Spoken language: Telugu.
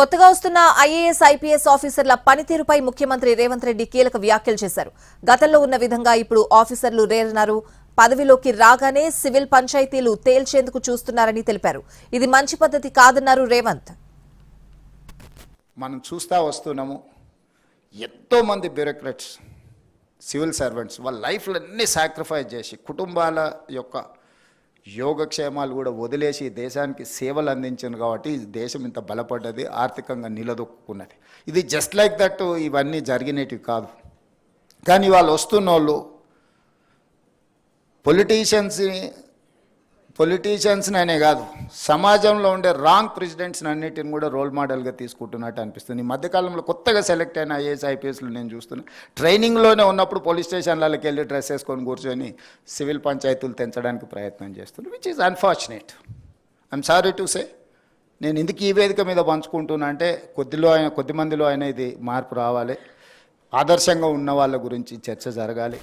కొత్తగా వస్తున్న ఐఏఎస్ ఐపీఎస్ ఆఫీసర్ల పనితీరుపై ముఖ్యమంత్రి రేవంత్ రెడ్డి కీలక వ్యాఖ్యలు చేశారు. గతంలో ఉన్న విధంగా ఇప్పుడు ఆఫీసర్లు రేరన్నారు. పదవిలోకి రాగానే సివిల్ పంచాయతీలు తేల్చేందుకు చూస్తున్నారని తెలిపారు. ఇది మంచి పద్ధతి కాదన్నారు రేవంత్. మనం చూస్తా వస్తున్నాము, ఎంతోమంది బ్యూరోక్రాట్స్, సివిల్ సర్వెంట్స్ వాళ్ళ లైఫ్లో అన్ని సాక్రిఫైస్ చేసి కుటుంబాల యొక్క యోగక్షేమాలు కూడా వదిలేసి దేశానికి సేవలు అందించారు. కాబట్టి దేశం ఇంత బలపడ్డది, ఆర్థికంగా నిలదొక్కున్నది. ఇది జస్ట్ లైక్ దట్ ఇవన్నీ జరిగినవి కాదు. కానీ వాళ్ళు వస్తున్న వాళ్ళు పొలిటీషియన్స్ని అనే కాదు, సమాజంలో ఉండే రాంగ్ ప్రెసిడెంట్స్ని అన్నిటిని కూడా రోల్ మోడల్గా తీసుకుంటున్నట్టు అనిపిస్తుంది. ఈ మధ్యకాలంలో కొత్తగా సెలెక్ట్ అయిన ఐఏఎస్ ఐపీఎస్లు నేను చూస్తున్నాను. ట్రైనింగ్లోనే ఉన్నప్పుడు పోలీస్ స్టేషన్లకి వెళ్ళి డ్రెస్ వేసుకొని కూర్చొని సివిల్ పంచాయతీలు తెంచడానికి ప్రయత్నం చేస్తున్నారు, which is unfortunate. I'm sorry to say. నేను ఎందుకు ఈ వేదిక మీద పంచుకుంటున్నా అంటే కొద్ది మందిలో అయినా ఇది మార్పు రావాలి. ఆదర్శంగా ఉన్న వాళ్ళ గురించి చర్చ జరగాలి.